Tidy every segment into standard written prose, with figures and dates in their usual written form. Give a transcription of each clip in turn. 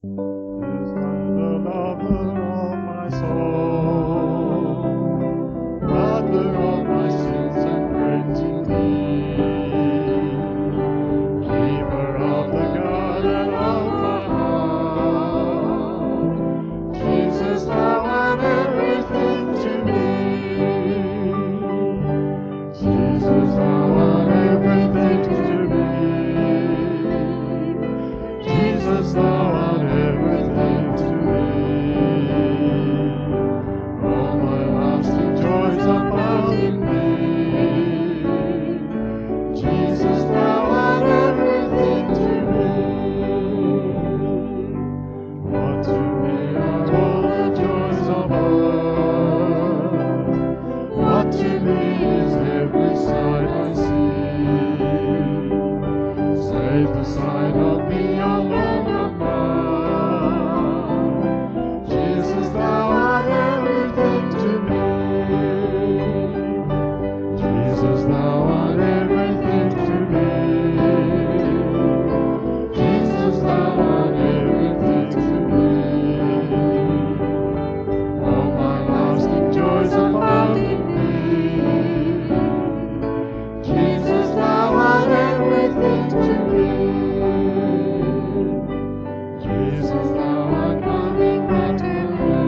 Is thou the lover of my soul, brother of my sins and friend indeed, keeper of the garden of my heart. Jesus, thou art everything to me. Jesus, thou art everything to me. Jesus, thou art everything to me. All my lasting joys are found in thee. Jesus, thou art everything to me. What to me are all the joys of earth? What to me is every sight I see? Save the sight of thee alone above. Jesus, thou art everything to me. Jesus, thou art everything to me. Jesus, thou art everything to me. All my lasting joys are found in thee. Jesus, thou art everything to me. Jesus, thou art coming back to me.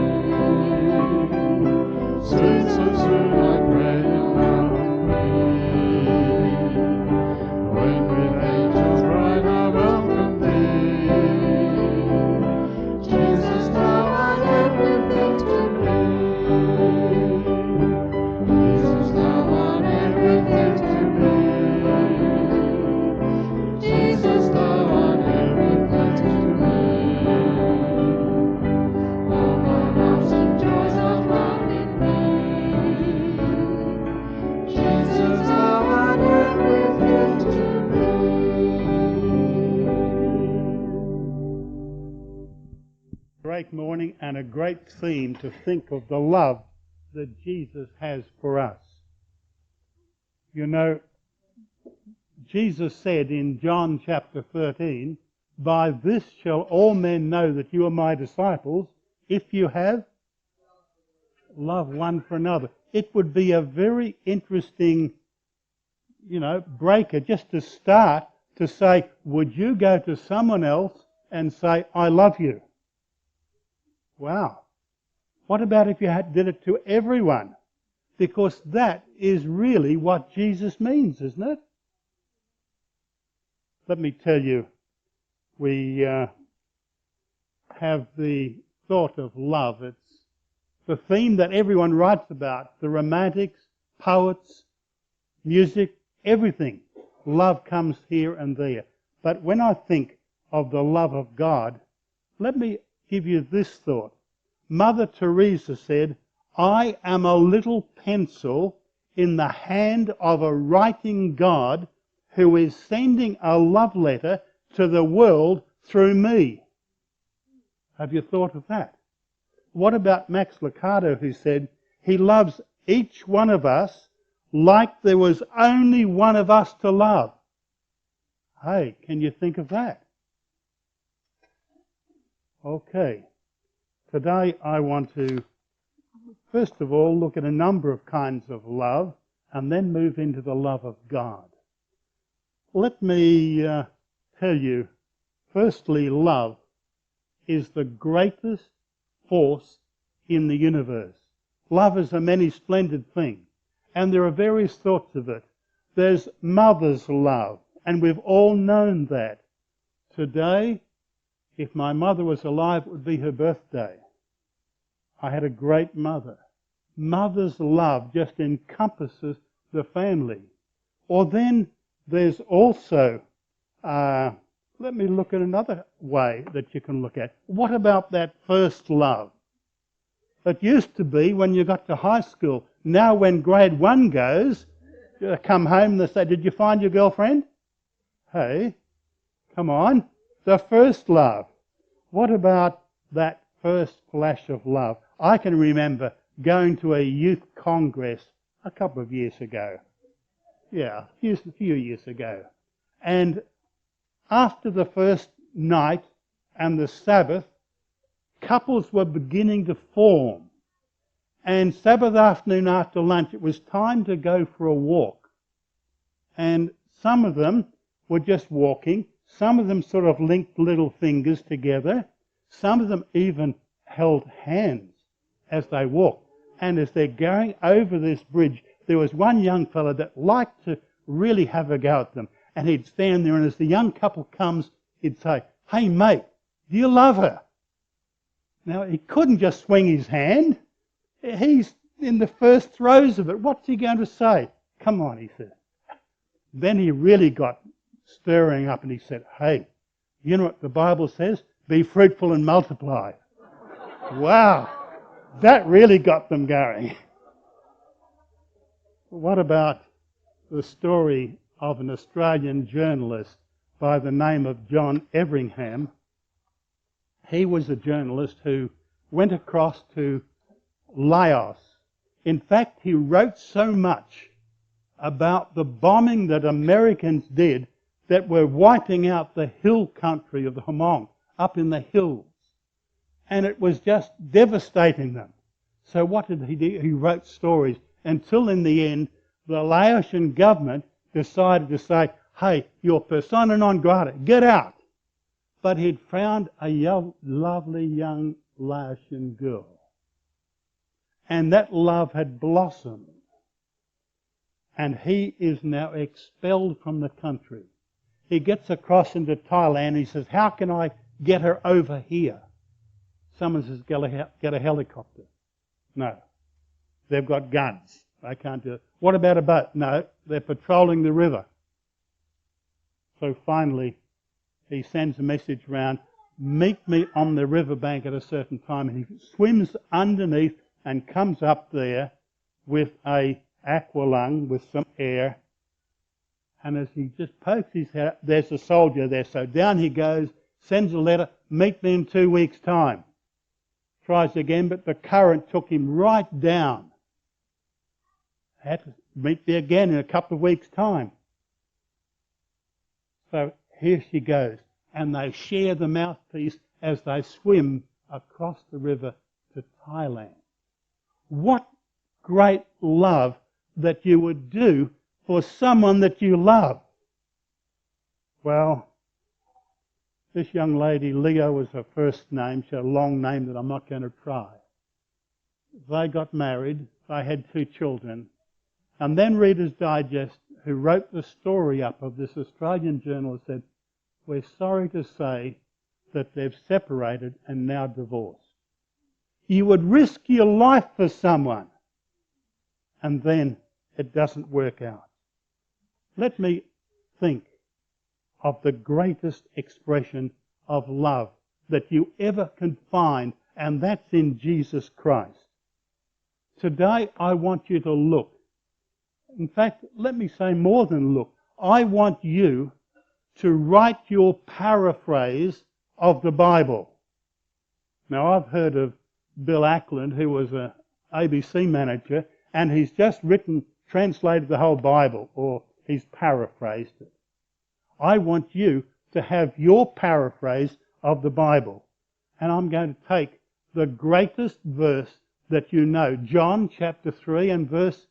Soon, so soon I pray and love me. When with angels bright I welcome thee. Jesus, thou art everything to me. Jesus, thou art everything to me. Jesus, thou art everything to me. All my lasting joys are found in thee. Jesus, thou art everything to me. Great morning and a great theme to think of the love that Jesus has for us. You know, Jesus said in John chapter 13, "By this shall all men know that you are my disciples, if you have love one for another." It would be a very interesting, breaker just to start to say, would you go to someone else and say, "I love you"? Wow. What about if you did it to everyone? Because that is really what Jesus means, isn't it? Let me tell you, we have the thought of love. It's the theme that everyone writes about. The romantics, poets, music, everything. Love comes here and there. But when I think of the love of God, let me give you this thought. Mother Teresa said, "I am a little pencil in the hand of a writing God who is sending a love letter to the world through me." Have you thought of that? What about Max Lucado, who said, "He loves each one of us like there was only one of us to love"? Hey, can you think of that? Okay. Today I want to, first of all, look at a number of kinds of love and then move into the love of God. Let me tell you, firstly, love is the greatest force in the universe. Love is a many splendid thing, and there are various sorts of it. There's mother's love, and we've all known that. Today, if my mother was alive, it would be her birthday. I had a great mother. Mother's love just encompasses the family. Or then there's also, let me look at another way that you can look at. What about that first love? It used to be when you got to high school. Now when grade 1 goes, you come home and they say, "Did you find your girlfriend?" Hey, come on. The first love. What about that first flash of love? I can remember going to a youth congress a couple of years ago. Yeah, a few years ago. And after the first night and the Sabbath, couples were beginning to form. And Sabbath afternoon after lunch, it was time to go for a walk. And some of them were just walking. Some of them sort of linked little fingers together. Some of them even held hands as they walked. And as they're going over this bridge, there was one young fellow that liked to really have a go at them. And he'd stand there, and as the young couple comes, he'd say, "Hey mate, do you love her?" Now, he couldn't just swing his hand. He's in the first throes of it. What's he going to say? "Come on," he said. Then he really got stirring up and he said, "Hey, you know what the Bible says? Be fruitful and multiply." Wow, that really got them going. What about the story of an Australian journalist by the name of John Everingham? He was a journalist who went across to Laos. In fact, he wrote so much about the bombing that Americans did that were wiping out the hill country of the Hmong, up in the hills. And it was just devastating them. So what did he do? He wrote stories until in the end, the Laotian government decided to say, "Hey, you're persona non grata, get out." But he'd found a lovely young Laotian girl. And that love had blossomed. And he is now expelled from the country. He gets across into Thailand. He says, "How can I get her over here?" Someone says, "Get a helicopter." No. They've got guns. They can't do it. "What about a boat?" No. They're patrolling the river. So finally, he sends a message round, "Meet me on the riverbank at a certain time." And he swims underneath and comes up there with a aqualung with some air. And as he just pokes his head up, there's a soldier there. So down he goes, sends a letter, "Meet me in 2 weeks' time." Tries again, but the current took him right down. Had to meet there again in a couple of weeks' time. So here she goes. And they share the mouthpiece as they swim across the river to Thailand. What great love that you would do for someone that you love. Well, this young lady, Leo was her first name. She had a long name that I'm not going to try. They got married. They had 2 children. And then Reader's Digest, who wrote the story up of this Australian journalist, said, "We're sorry to say that they've separated and now divorced." You would risk your life for someone, and then it doesn't work out. Let me think of the greatest expression of love that you ever can find, and that's in Jesus Christ. Today I want you to look. In fact, let me say more than look. I want you to write your paraphrase of the Bible. Now, I've heard of Bill Ackland, who was an ABC manager, and he's just translated the whole Bible, or he's paraphrased it. I want you to have your paraphrase of the Bible. And I'm going to take the greatest verse that you know, John chapter 3 and verse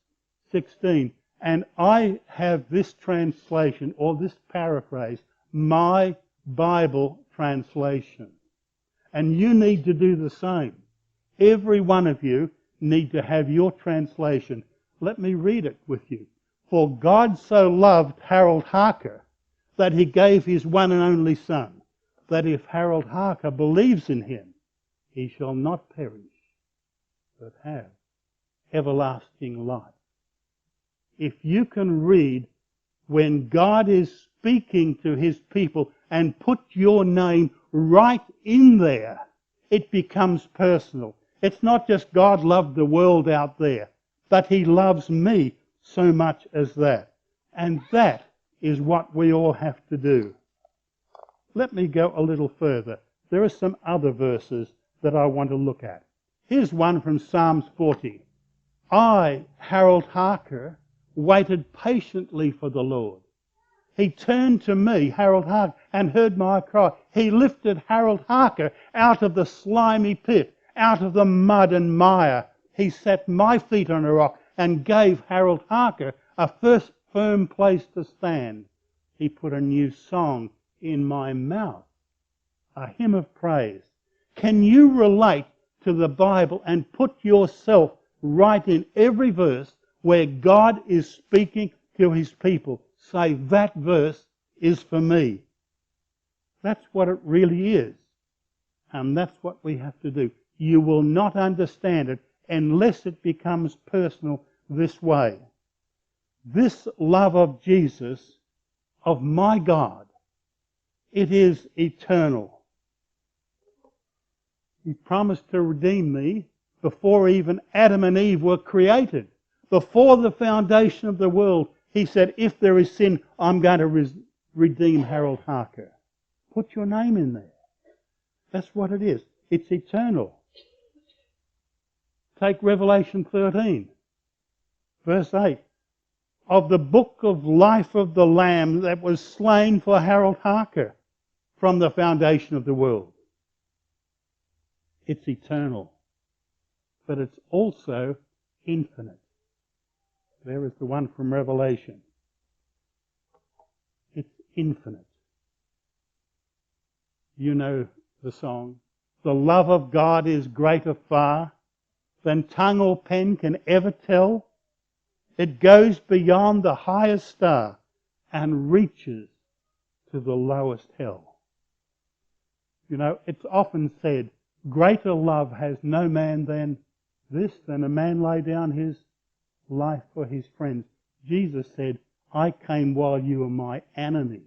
16. And I have this translation, or this paraphrase, my Bible translation. And you need to do the same. Every one of you need to have your translation. Let me read it with you. "For God so loved Harold Harker that he gave his one and only Son, that if Harold Harker believes in him, he shall not perish, but have everlasting life." If you can read when God is speaking to his people and put your name right in there, it becomes personal. It's not just God loved the world out there, but he loves me so much as that. And that is what we all have to do. Let me go a little further. There are some other verses that I want to look at. Here's one from Psalms 40. "I, Harold Harker, waited patiently for the Lord. He turned to me, Harold Harker, and heard my cry. He lifted Harold Harker out of the slimy pit, out of the mud and mire. He set my feet on a rock and gave Harold Harker a first firm place to stand. He put a new song in my mouth, a hymn of praise. Can you relate to the Bible and put yourself right in every verse where God is speaking to his people? Say, that verse is for me. That's what it really is. And that's what we have to do. You will not understand it unless it becomes personal this way. This love of Jesus, of my God, it is eternal. He promised to redeem me before even Adam and Eve were created. Before the foundation of the world, he said, if there is sin, I'm going to redeem Harold Harker. Put your name in there. That's what it is. It's eternal. Take Revelation 13, verse 8. Of the book of life of the Lamb that was slain for Harold Harker from the foundation of the world. It's eternal, but it's also infinite. There is the one from Revelation. It's infinite. You know the song. The love of God is greater far than tongue or pen can ever tell. It goes beyond the highest star and reaches to the lowest hell. You know, it's often said, greater love has no man than this, than a man lay down his life for his friends. Jesus said, I came while you were my enemies.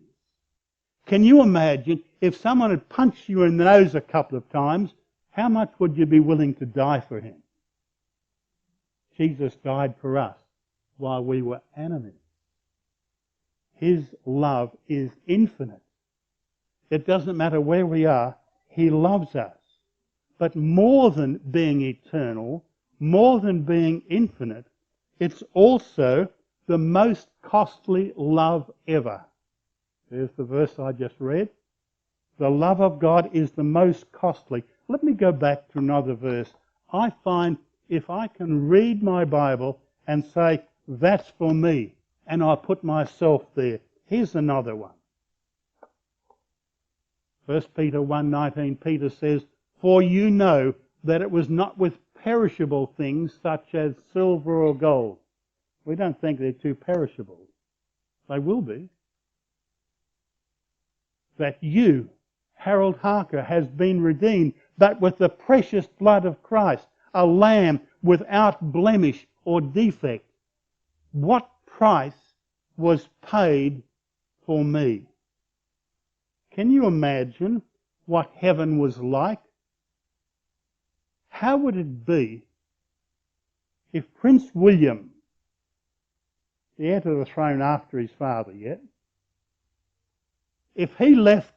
Can you imagine if someone had punched you in the nose a couple of times, how much would you be willing to die for him? Jesus died for us while we were enemies. His love is infinite. It doesn't matter where we are, he loves us. But more than being eternal, more than being infinite, it's also the most costly love ever. There's the verse I just read. The love of God is the most costly. Let me go back to another verse. I find if I can read my Bible and say, that's for me, and I put myself there. Here's another one. 1 Peter 1:19, Peter says, for you know that it was not with perishable things such as silver or gold. We don't think they're too perishable. They will be. That you, Harold Harker, has been redeemed, but with the precious blood of Christ, a lamb without blemish or defect. What price was paid for me? Can you imagine what heaven was like? How would it be if Prince William, the heir to the throne after his father yet, if he left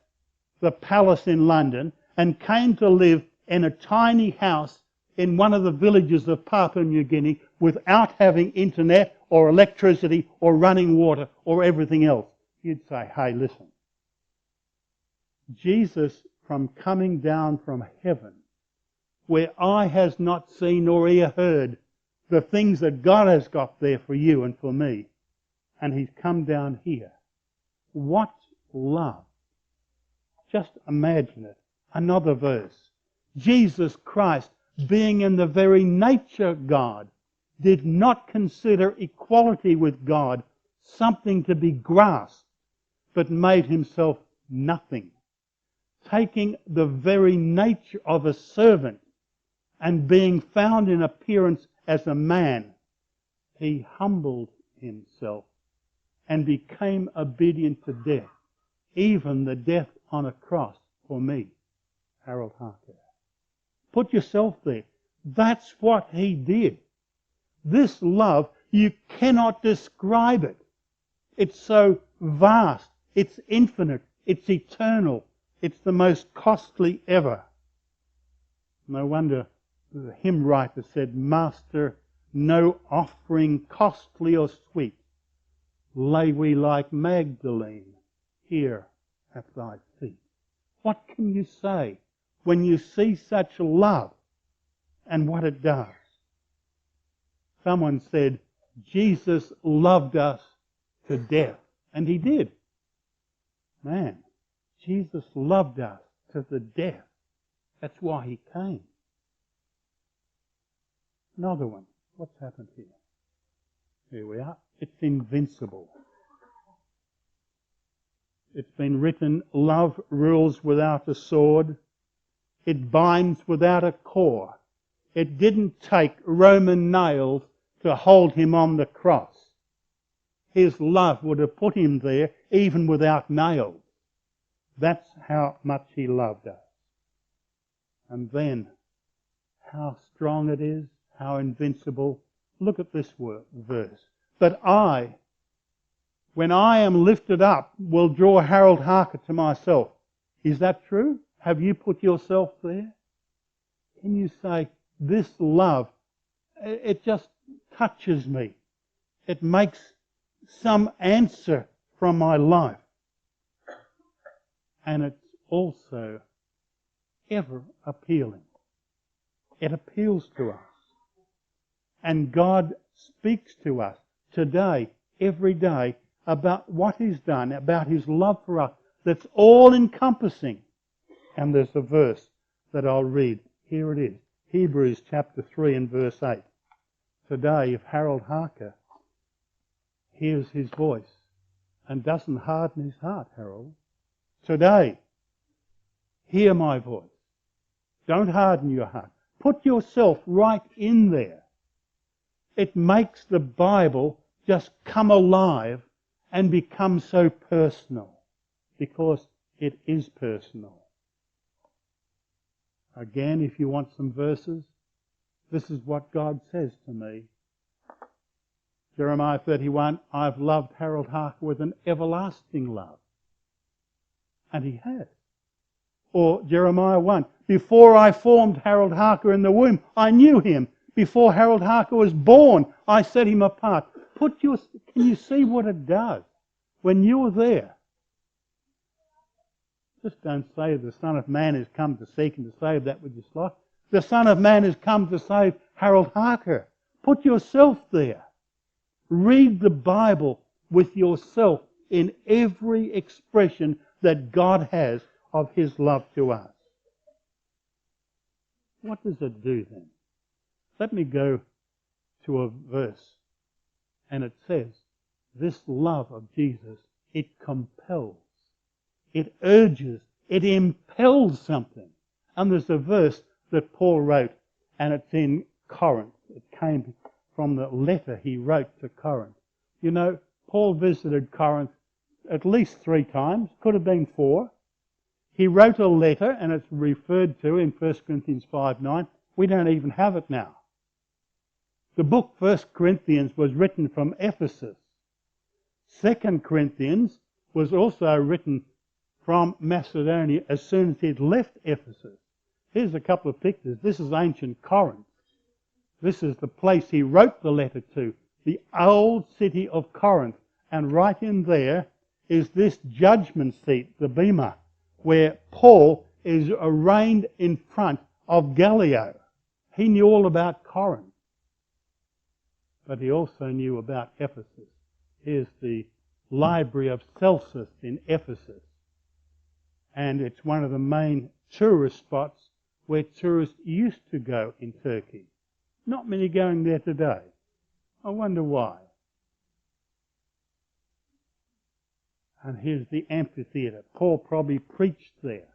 the palace in London and came to live in a tiny house in one of the villages of Papua New Guinea without having internet or electricity or running water or everything else, you'd say, hey, listen, Jesus from coming down from heaven, where eye has not seen nor ear heard the things that God has got there for you and for me, and he's come down here. What love. Just imagine it. Another verse. Jesus Christ, being in the very nature God, did not consider equality with God something to be grasped, but made himself nothing, taking the very nature of a servant, and being found in appearance as a man, he humbled himself and became obedient to death, even the death on a cross for me, Harold Harker. Put yourself there. That's what he did. This love, you cannot describe it. It's so vast, it's infinite, it's eternal, it's the most costly ever. No wonder the hymn writer said, Master, no offering costly or sweet lay we like Magdalene here at thy feet. What can you say when you see such love and what it does? Someone said, Jesus loved us to death. And he did. Man, Jesus loved us to the death. That's why he came. Another one. What's happened here? Here we are. It's invincible. It's been written, love rules without a sword. It binds without a core. It didn't take Roman nails to hold him on the cross. His love would have put him there even without nails. That's how much he loved us. And then, how strong it is, how invincible. Look at this verse. But I, when I am lifted up, will draw Harold Harker to myself. Is that true? Have you put yourself there? Can you say, this love, it just touches me. It makes some answer from my life. And it's also ever appealing. It appeals to us. And God speaks to us today, every day, about what He's done, about His love for us, that's all encompassing. And there's a verse that I'll read. Here it is. Hebrews chapter 3 and verse 8. Today, if Harold Harker hears his voice and doesn't harden his heart, Harold, today, hear my voice. Don't harden your heart. Put yourself right in there. It makes the Bible just come alive and become so personal, because it is personal. Again, if you want some verses, this is what God says to me. Jeremiah 31, I've loved Harold Harker with an everlasting love. And he has. Or Jeremiah 1, before I formed Harold Harker in the womb, I knew him. Before Harold Harker was born, I set him apart. Can you see what it does when you're there? Just don't say the Son of Man has come to seek and to save that which is lost. The Son of Man has come to save Harold Harker. Put yourself there. Read the Bible with yourself in every expression that God has of His love to us. What does it do then? Let me go to a verse. And it says, this love of Jesus, it compels. It urges. It impels something. And there's a verse that Paul wrote, and it's in Corinth. It came from the letter he wrote to Corinth. You know, Paul visited Corinth at least 3 times, could have been 4. He wrote a letter, and it's referred to in 1 Corinthians 5:9. We don't even have it now. The book 1 Corinthians was written from Ephesus. 2 Corinthians was also written from Macedonia as soon as he'd left Ephesus. Here's a couple of pictures. This is ancient Corinth. This is the place he wrote the letter to, the old city of Corinth. And right in there is this judgment seat, the bema, where Paul is arraigned in front of Gallio. He knew all about Corinth. But he also knew about Ephesus. Here's the library of Celsus in Ephesus. And it's one of the main tourist spots where tourists used to go in Turkey. Not many going there today. I wonder why. And here's the amphitheatre. Paul probably preached there.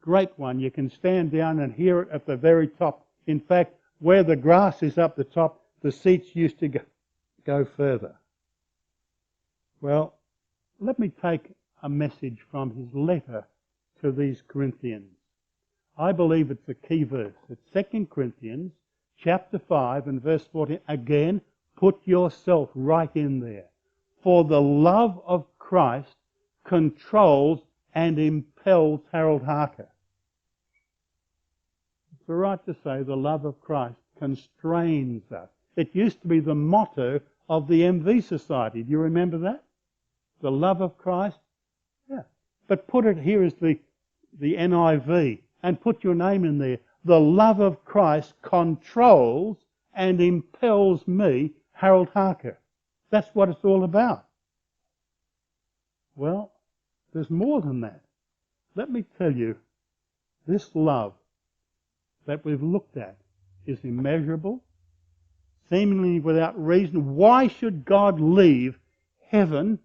Great one. You can stand down and hear it at the very top. In fact, where the grass is up the top, the seats used to go further. Well, let me take a message from his letter to these Corinthians. I believe it's a key verse. It's 2 Corinthians chapter 5 and verse 14. Again, put yourself right in there. For the love of Christ controls and impels Harold Harker. It's all right to say the love of Christ constrains us. It used to be the motto of the MV Society. Do you remember that? The love of Christ? Yeah. But put it here as the NIV and put your name in there. The love of Christ controls and impels me, Harold Harker. That's what it's all about. Well, there's more than that. Let me tell you, this love that we've looked at is immeasurable, seemingly without reason. Why should God leave heaven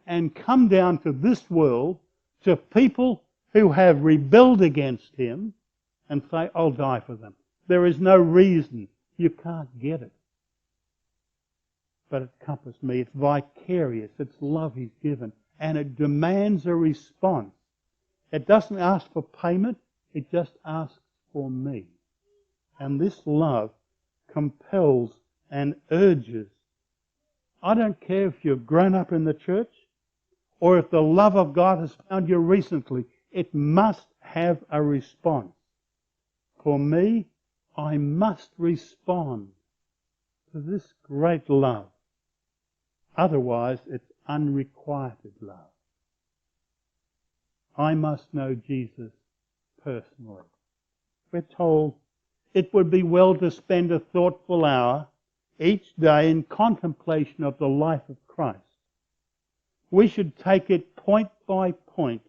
and come down to this world, to people who have rebelled against him, and say, I'll die for them? There is no reason. You can't get it. But it compassed me. It's vicarious. It's love he's given. And it demands a response. It doesn't ask for payment. It just asks for me. And this love compels and urges. I don't care if you've grown up in the church or if the love of God has found you recently. It must have a response. For me, I must respond to this great love. Otherwise, it's unrequited love. I must know Jesus personally. We're told it would be well to spend a thoughtful hour each day in contemplation of the life of Christ. We should take it point by point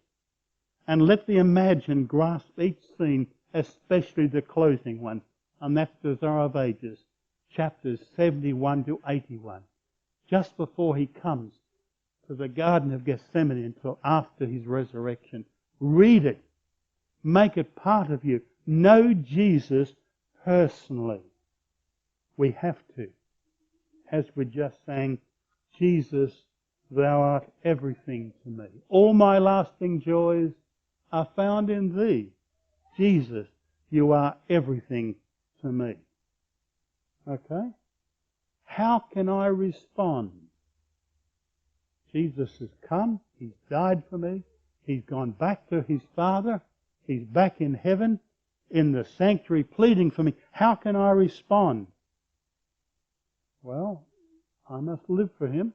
and let the imagination grasp each scene, especially the closing one, and that's Desire of Ages, chapters 71 to 81, just before he comes to the Garden of Gethsemane until after his resurrection. Read it. Make it part of you. Know Jesus personally. We have to. As we just sang, Jesus, thou art everything to me. All my lasting joys are found in thee. Jesus, you are everything to me. Okay? How can I respond? Jesus has come. He's died for me. He's gone back to his Father. He's back in heaven, in the sanctuary, pleading for me. How can I respond? Well, I must live for him.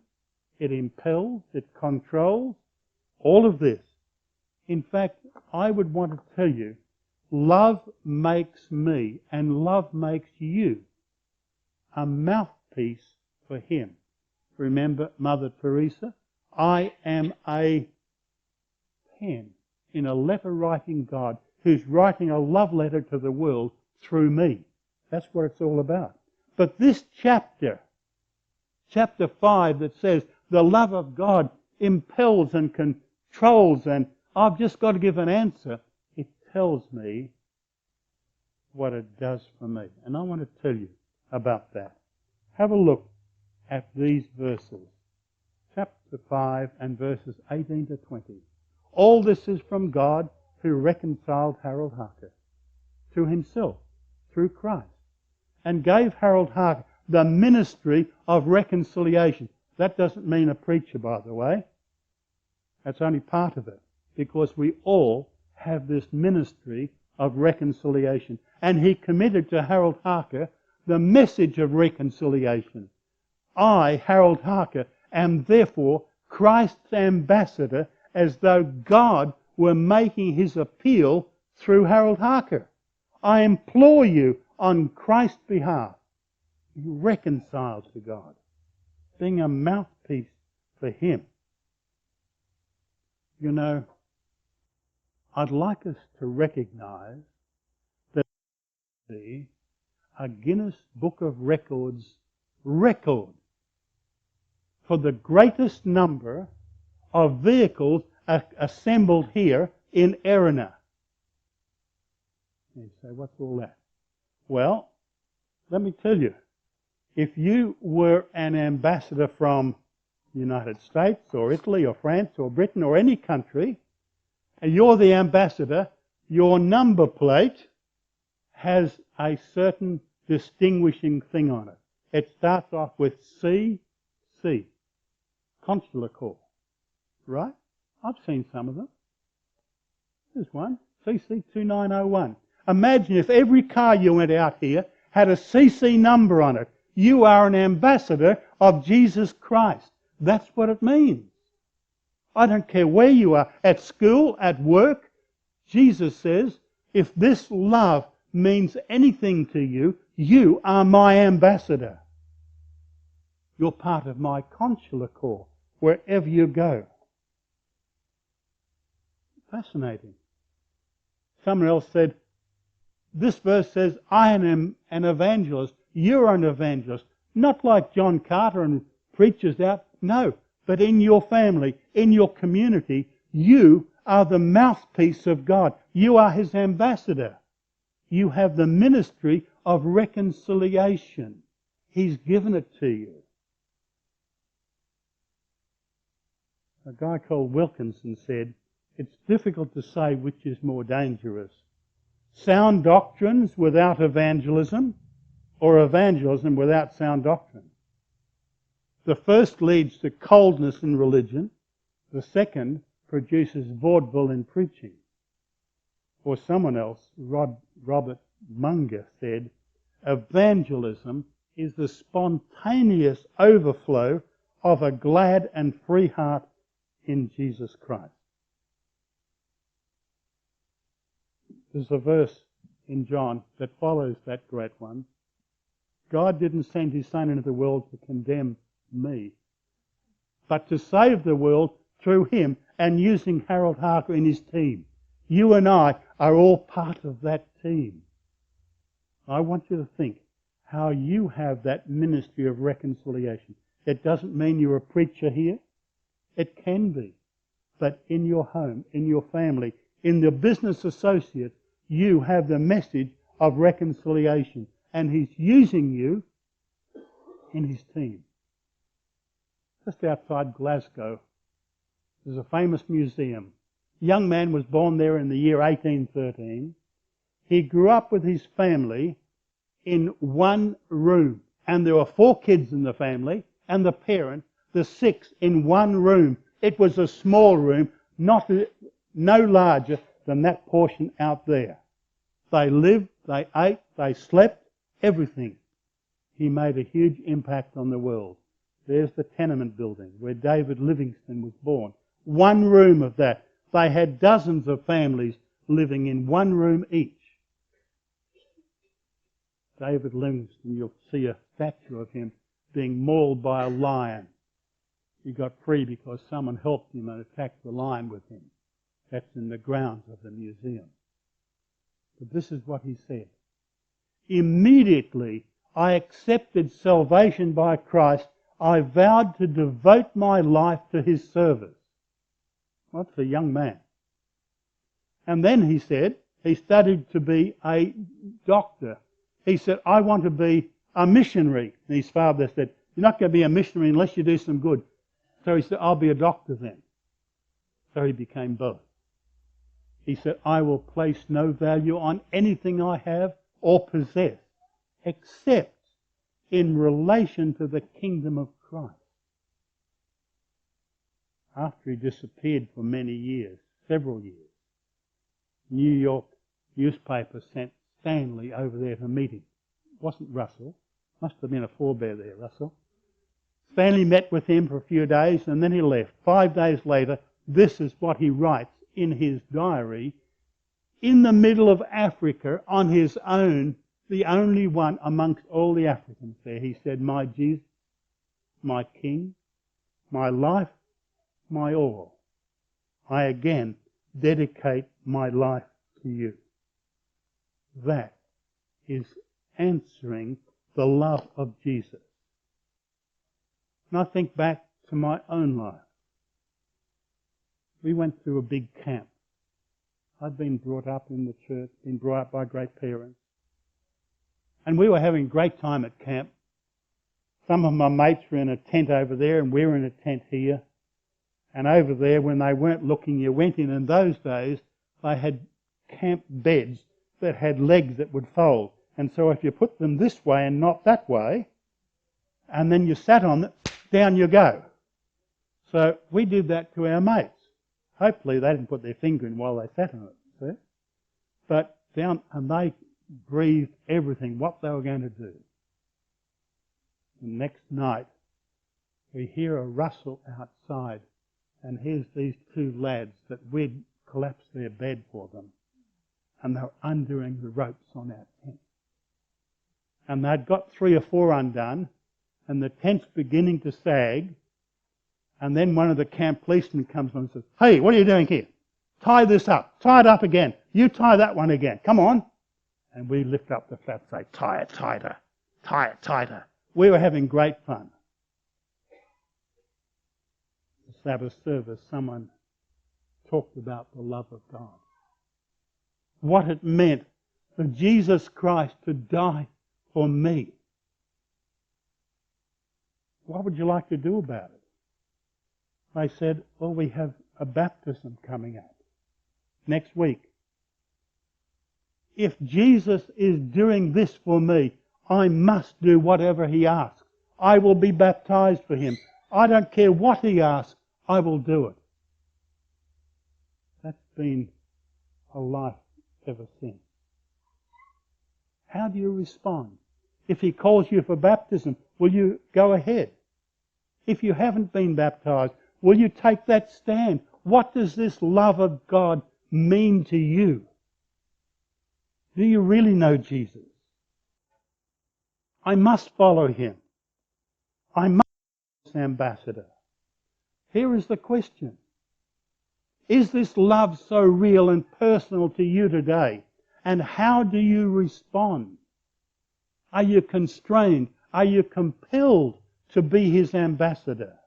It impels, it controls, all of this. In fact, I would want to tell you, love makes me and love makes you a mouthpiece for him. Remember Mother Teresa? I am a pen in a letter writing God who's writing a love letter to the world through me. That's what it's all about. But this chapter 5 that says the love of God impels and controls and I've just got to give an answer, it tells me what it does for me. And I want to tell you about that. Have a look at these verses. Chapter 5 and verses 18 to 20. All this is from God who reconciled Harold Harker to himself through Christ and gave Harold Harker the ministry of reconciliation. That doesn't mean a preacher, by the way. That's only part of it, because we all have this ministry of reconciliation. And he committed to Harold Harker the message of reconciliation. I, Harold Harker, am therefore Christ's ambassador, as though God were making his appeal through Harold Harker. I implore you on Christ's behalf, be reconciled to God, being a mouthpiece for him. You know, I'd like us to recognize that a Guinness Book of Records record for the greatest number of vehicles assembled here in Erina. You say, what's all that? Well, let me tell you, if you were an ambassador from the United States or Italy or France or Britain or any country, and you're the ambassador, your number plate has a certain distinguishing thing on it. It starts off with CC, Consular Corps, right? I've seen some of them. There's one, CC 2901. Imagine if every car you went out here had a CC number on it. You are an ambassador of Jesus Christ. That's what it means. I don't care where you are, at school, at work. Jesus says, if this love means anything to you, you are my ambassador. You're part of my consular corps wherever you go. Fascinating. Someone else said, this verse says, I am an evangelist. You're an evangelist. Not like John Carter and preachers out. No, but in your family, in your community, you are the mouthpiece of God. You are His ambassador. You have the ministry of reconciliation. He's given it to you. A guy called Wilkinson said, it's difficult to say which is more dangerous. Sound doctrines without evangelism, or evangelism without sound doctrine. The first leads to coldness in religion. The second produces vaudeville in preaching. Or someone else, Robert Munger, said, evangelism is the spontaneous overflow of a glad and free heart in Jesus Christ. There's a verse in John that follows that great one. God didn't send His Son into the world to condemn me, but to save the world through Him and using Harold Harker in his team. You and I are all part of that team. I want you to think how you have that ministry of reconciliation. It doesn't mean you're a preacher here. It can be. But in your home, in your family, in the business associates, you have the message of reconciliation. And He's using you in His team. Just outside Glasgow, there's a famous museum. A young man was born there in the year 1813. He grew up with his family in one room. And there were 4 kids in the family, and the parent, the 6 in one room. It was a small room, no larger than that portion out there. They lived, they ate, they slept, everything. He made a huge impact on the world. There's the tenement building where David Livingstone was born. One room of that. They had dozens of families living in one room each. David Livingstone, you'll see a statue of him being mauled by a lion. He got free because someone helped him and attacked the lion with him. That's in the grounds of the museum. But this is what he said. Immediately I accepted salvation by Christ, I vowed to devote my life to His service. What's a young man? And then he said, he studied to be a doctor. He said, I want to be a missionary. And his father said, you're not going to be a missionary unless you do some good. So he said, I'll be a doctor then. So he became both. He said, I will place no value on anything I have or possess, except in relation to the kingdom of Christ. After he disappeared for many years, several years, New York newspaper sent Stanley over there to meet him. It wasn't Russell. Must have been a forebear there, Russell. Stanley met with him for a few days and then he left. 5 days later, this is what he writes in his diary. In the middle of Africa, on his own, the only one amongst all the Africans there, he said, my Jesus, my King, my life, my all. I again dedicate my life to you. That is answering the love of Jesus. And I think back to my own life. We went through a big camp. I'd been brought up in the church, been brought up by great parents. And we were having a great time at camp. Some of my mates were in a tent over there and we were in a tent here. And over there, when they weren't looking, you went in. In those days, they had camp beds that had legs that would fold. And so if you put them this way and not that way, and then you sat on it, down you go. So we did that to our mates. Hopefully they didn't put their finger in while they sat on it. See? But down, and they breathed everything, what they were going to do. The next night, we hear a rustle outside, and here's these two lads that we'd collapsed their bed for them, and they're undoing the ropes on our tent. And they'd got 3 or 4 undone, and the tent's beginning to sag, and then one of the camp policemen comes on and says, "Hey, what are you doing here? Tie this up. Tie it up again. You tie that one again. Come on." And we lift up the flap and say, "Tie it tighter. Tie it tighter." We were having great fun. The Sabbath service, someone talked about the love of God. What it meant for Jesus Christ to die for me. What would you like to do about it? They said, "Well, we have a baptism coming up next week. If Jesus is doing this for me, I must do whatever he asks. I will be baptized for him. I don't care what he asks, I will do it." That's been a life ever since. How do you respond? If he calls you for baptism, will you go ahead? If you haven't been baptized, will you take that stand? What does this love of God mean to you? Do you really know Jesus? I must follow him. I must be his ambassador. Here is the question. Is this love so real and personal to you today? And how do you respond? Are you constrained? Are you compelled to be his ambassador?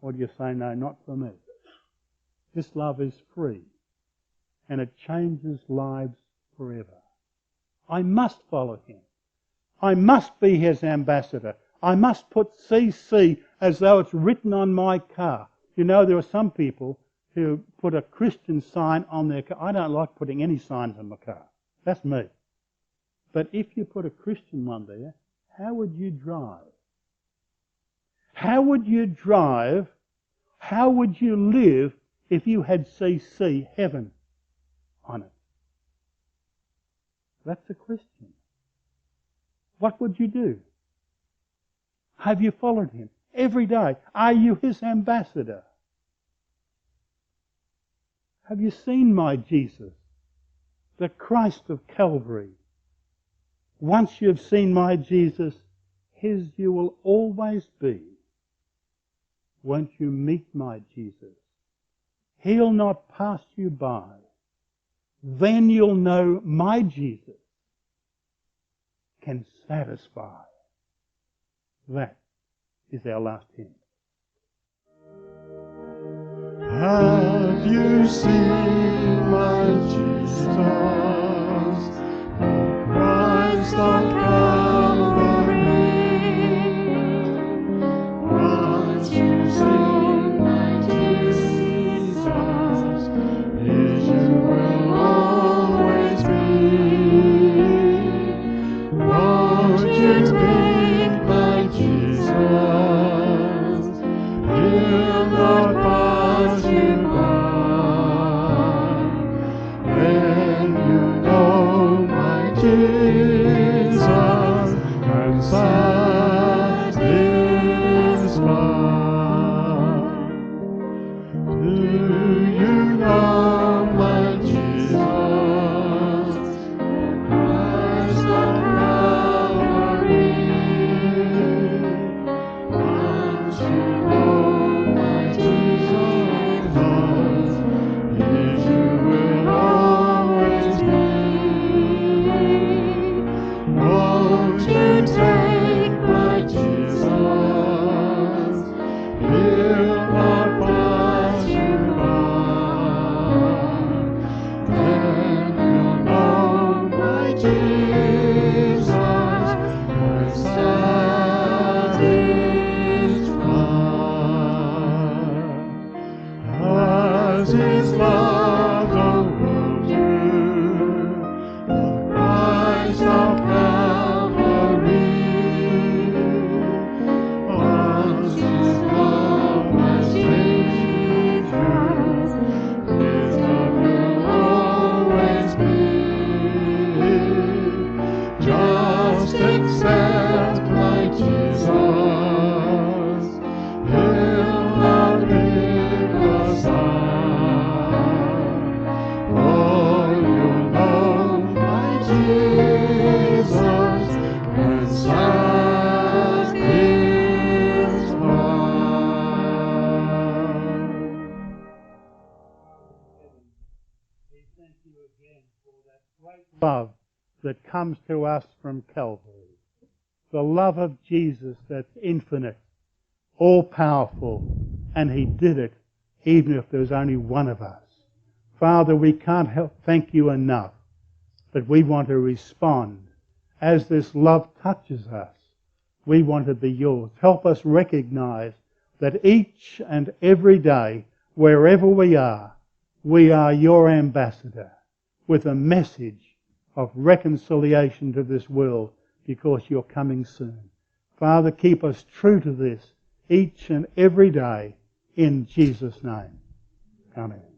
Or do you say, "No, not for me"? This love is free, and it changes lives forever. I must follow him. I must be his ambassador. I must put CC as though it's written on my car. You know, there are some people who put a Christian sign on their car. I don't like putting any signs on my car. That's me. But if you put a Christian one there, how would you drive? How would you drive? How would you live if you had CC, heaven, on it? That's a question. What would you do? Have you followed him every day? Are you his ambassador? Have you seen my Jesus, the Christ of Calvary? Once you've seen my Jesus, his you will always be. Won't you meet my Jesus? He'll not pass you by. Then you'll know my Jesus can satisfy. That is our last hymn. Have you seen my Jesus, the Christ of Calvary? Once you've seen my Jesus, his you will always be. Won't you meet my Jesus? He'll not pass you by. When you know my Jesus and satisfy. Do you know my Jesus? Christ of Calvary. Once you know my Jesus, his you will always be. Won't you take my Jesus? He'll not pass you by. Then you'll know my Jesus and satisfied. As his love the world knew, the Christ of Calvary. Once his love has made you true, his love will always be. Just accept my Jesus. Jesus, and satisfies. We thank you again for that great love that comes to us from Calvary. The love of Jesus that's infinite, all-powerful, and He did it even if there was only one of us. Father, we can't thank you enough, but we want to respond. As this love touches us, we want to be yours. Help us recognize that each and every day, wherever we are your ambassador with a message of reconciliation to this world because you're coming soon. Father, keep us true to this each and every day in Jesus' name. Amen.